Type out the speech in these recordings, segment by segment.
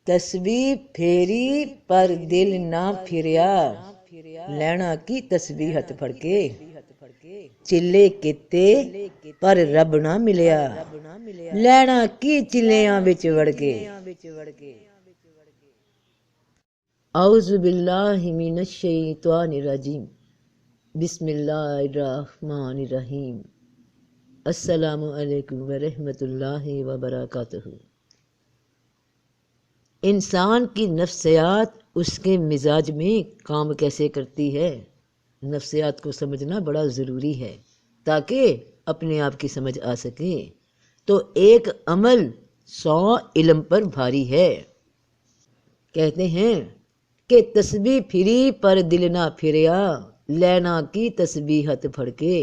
تسبیح پھیری پر دل نہ پھریا، لینا کی تسبیح ہتھ پھڑ کے، چلے کیتے پر رب نہ ملیا، لینا کی چلیاں وچ وڑ کے۔ اعوذ باللہ من الشیطان الرجیم، بسم اللہ الرحمن الرحیم۔ السلام علیکم ورحمۃ اللہ وبرکاتہ۔ انسان کی نفسیات اس کے مزاج میں کام کیسے کرتی ہے، نفسیات کو سمجھنا بڑا ضروری ہے تاکہ اپنے آپ کی سمجھ آ سکے۔ تو ایک عمل 100 علم پر بھاری ہے۔ کہتے ہیں کہ تسبیح پھری پر دل نہ پھریا، لینا کی تسبیح ہتھ پھڑ کے۔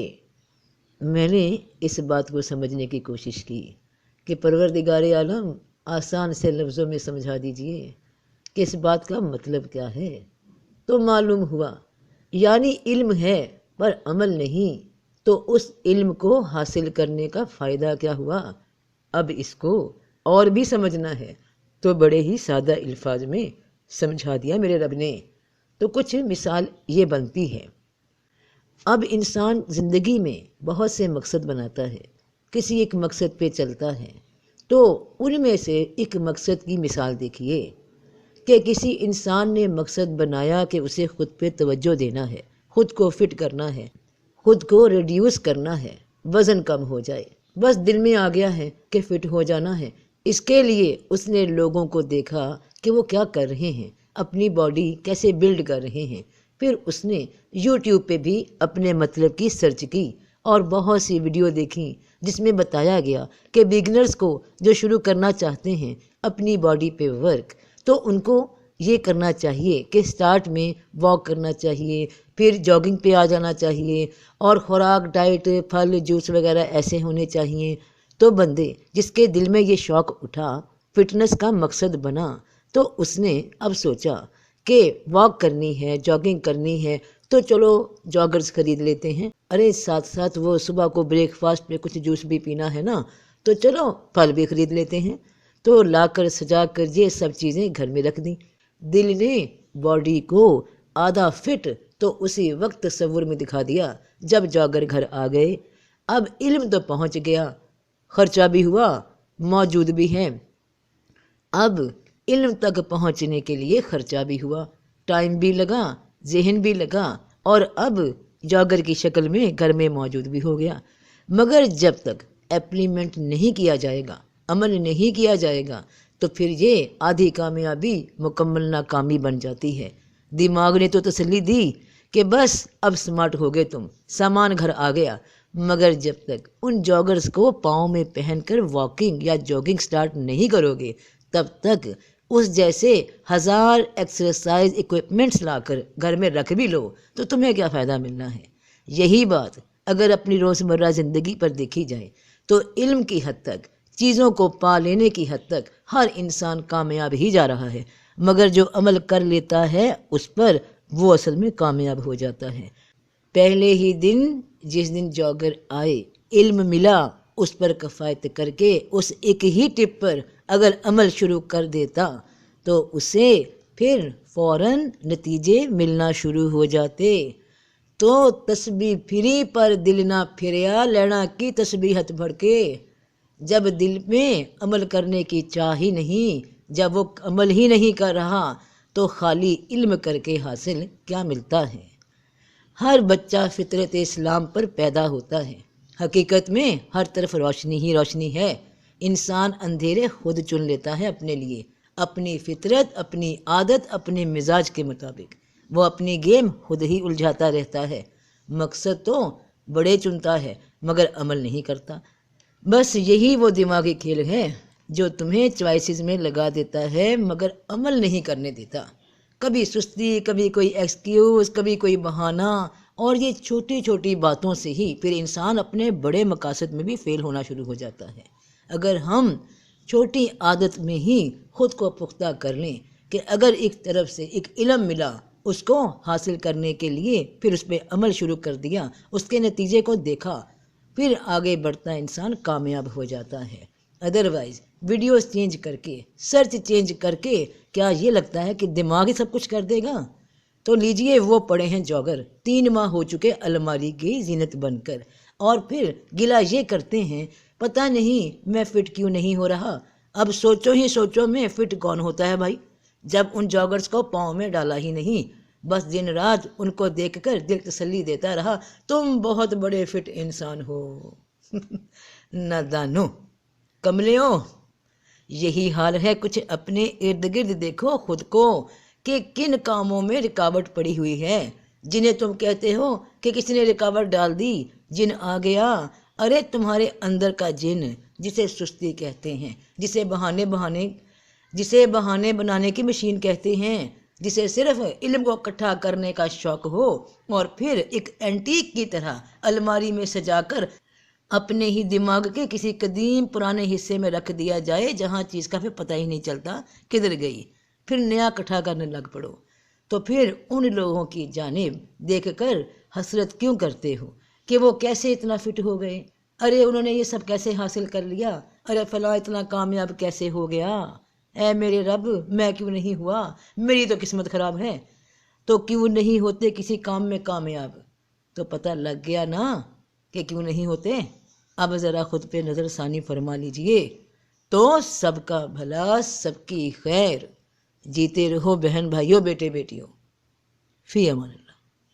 میں نے اس بات کو سمجھنے کی کوشش کی کہ پروردگار عالم آسان سے لفظوں میں سمجھا دیجئے کہ اس بات کا مطلب کیا ہے۔ تو معلوم ہوا یعنی علم ہے پر عمل نہیں، تو اس علم کو حاصل کرنے کا فائدہ کیا ہوا؟ اب اس کو اور بھی سمجھنا ہے تو بڑے ہی سادہ الفاظ میں سمجھا دیا میرے رب نے۔ تو کچھ مثال یہ بنتی ہے۔ اب انسان زندگی میں بہت سے مقصد بناتا ہے، کسی ایک مقصد پہ چلتا ہے، تو ان میں سے ایک مقصد کی مثال دیکھیے کہ کسی انسان نے مقصد بنایا کہ اسے خود پہ توجہ دینا ہے، خود کو فٹ کرنا ہے، خود کو ریڈیوس کرنا ہے، وزن کم ہو جائے، بس دل میں آ گیا ہے کہ فٹ ہو جانا ہے۔ اس کے لیے اس نے لوگوں کو دیکھا کہ وہ کیا کر رہے ہیں، اپنی باڈی کیسے بلڈ کر رہے ہیں، پھر اس نے یوٹیوب پہ بھی اپنے مطلب کی سرچ کی اور بہت سی ویڈیو دیکھی جس میں بتایا گیا کہ بگنرز کو جو شروع کرنا چاہتے ہیں اپنی باڈی پہ ورک، تو ان کو یہ کرنا چاہیے کہ سٹارٹ میں واک کرنا چاہیے، پھر جاگنگ پہ آ جانا چاہیے، اور خوراک ڈائٹ پھل جوس وغیرہ ایسے ہونے چاہیے۔ تو بندے جس کے دل میں یہ شوق اٹھا، فٹنس کا مقصد بنا، تو اس نے اب سوچا کہ واک کرنی ہے، جاگنگ کرنی ہے، تو چلو جاگرز خرید لیتے ہیں، ارے ساتھ ساتھ وہ صبح کو بریک فاسٹ میں کچھ جوس بھی پینا ہے نا، تو چلو پھل بھی خرید لیتے ہیں۔ تو لا کر سجا کر یہ سب چیزیں گھر میں رکھ دیں۔ دل نے باڈی کو آدھا فٹ تو اسی وقت تصور میں دکھا دیا جب جاگر گھر آ گئے۔ اب علم تو پہنچ گیا، خرچہ بھی ہوا، موجود بھی ہے۔ اب علم تک پہنچنے کے لیے خرچہ بھی ہوا، ٹائم بھی لگا، ذہن بھی لگا، اور اب جاگر کی شکل میں گھر میں موجود بھی ہو گیا۔ مگر جب تک ایپلیمنٹ نہیں کیا جائے گا، عمل نہیں کیا جائے گا، تو پھر یہ آدھی کامیابی مکمل ناکامی بن جاتی ہے۔ دماغ نے تو تسلی دی کہ بس اب سمارٹ ہو گئے تم، سامان گھر آ گیا، مگر جب تک ان جاگرز کو پاؤں میں پہن کر واکنگ یا جاگنگ سٹارٹ نہیں کرو گے، تب تک اس جیسے 1000 ایکسرسائز ایکوپمنٹس لا کر گھر میں رکھ بھی لو تو تمہیں کیا فائدہ ملنا ہے۔ یہی بات اگر اپنی روزمرہ زندگی پر دیکھی جائے تو علم کی حد تک، چیزوں کو پا لینے کی حد تک ہر انسان کامیاب ہی جا رہا ہے، مگر جو عمل کر لیتا ہے اس پر وہ اصل میں کامیاب ہو جاتا ہے۔ پہلے ہی دن جس دن جاگر آئے، علم ملا، اس پر کفایت کر کے اس ایک ہی ٹپ پر اگر عمل شروع کر دیتا تو اسے پھر فوراً نتیجے ملنا شروع ہو جاتے۔ تو تسبیح پھری پر دل نہ پھریا، لینا کی تسبیح ہتھ پھڑ کے۔ جب دل میں عمل کرنے کی چاہ ہی نہیں، جب وہ عمل ہی نہیں کر رہا، تو خالی علم کر کے حاصل کیا ملتا ہے؟ ہر بچہ فطرت اسلام پر پیدا ہوتا ہے، حقیقت میں ہر طرف روشنی ہی روشنی ہے۔ انسان اندھیرے خود چن لیتا ہے اپنے لیے، اپنی فطرت، اپنی عادت، اپنے مزاج کے مطابق وہ اپنی گیم خود ہی الجھاتا رہتا ہے۔ مقصد تو بڑے چنتا ہے مگر عمل نہیں کرتا۔ بس یہی وہ دماغی کھیل ہے جو تمہیں چوائسز میں لگا دیتا ہے مگر عمل نہیں کرنے دیتا۔ کبھی سستی، کبھی کوئی ایکسکیوز، کبھی کوئی بہانہ، اور یہ چھوٹی چھوٹی باتوں سے ہی پھر انسان اپنے بڑے مقاصد میں بھی فیل ہونا شروع ہو جاتا ہے۔ اگر ہم چھوٹی عادت میں ہی خود کو پختہ کر لیں کہ اگر ایک طرف سے ایک علم ملا، اس کو حاصل کرنے کے لیے پھر اس پہ عمل شروع کر دیا، اس کے نتیجے کو دیکھا، پھر آگے بڑھتا انسان کامیاب ہو جاتا ہے۔ ادروائز ویڈیوز چینج کر کے، سرچ چینج کر کے، کیا یہ لگتا ہے کہ دماغ ہی سب کچھ کر دے گا؟ تو لیجئے وہ پڑے ہیں جوگر، 3 ماہ ہو چکے الماری کی زینت بن کر، اور پھر گلا یہ کرتے ہیں پتہ نہیں میں فٹ کیوں نہیں ہو رہا۔ اب سوچو ہی سوچو میں فٹ کون ہوتا ہے بھائی، جب ان جوگرز کو پاؤں میں ڈالا ہی نہیں، بس دن رات ان کو دیکھ کر دل تسلی دیتا رہا تم بہت بڑے فٹ انسان ہو۔ نادانو، کملیوں، یہی حال ہے کچھ اپنے ارد گرد دیکھو خود کو کہ کن کاموں میں رکاوٹ پڑی ہوئی ہے، جنہیں تم کہتے ہو کہ کسی نے رکاوٹ ڈال دی، جن آ گیا۔ ارے تمہارے اندر کا جن، جسے سستی کہتے ہیں، جسے بہانے بنانے کی مشین کہتے ہیں، جسے صرف علم کو اکٹھا کرنے کا شوق ہو اور پھر ایک اینٹیک کی طرح الماری میں سجا کر اپنے ہی دماغ کے کسی قدیم پرانے حصے میں رکھ دیا جائے، جہاں چیز کا پھر پتہ ہی نہیں چلتا کدھر گئی، پھر نیا اکٹھا کرنے لگ پڑو۔ تو پھر ان لوگوں کی جانب دیکھ کر حسرت کیوں کرتے ہو کہ وہ کیسے اتنا فٹ ہو گئے؟ ارے انہوں نے یہ سب کیسے حاصل کر لیا؟ ارے فلاں اتنا کامیاب کیسے ہو گیا؟ اے میرے رب، میں کیوں نہیں ہوا؟ میری تو قسمت خراب ہے۔ تو کیوں نہیں ہوتے کسی کام میں کامیاب؟ تو پتہ لگ گیا نا کہ کیوں نہیں ہوتے۔ اب ذرا خود پہ نظر ثانی فرما لیجئے تو سب کا بھلا، سب کی خیر۔ جیتے رہو بہن بھائیوں، بیٹے بیٹیوں، فی امان اللہ۔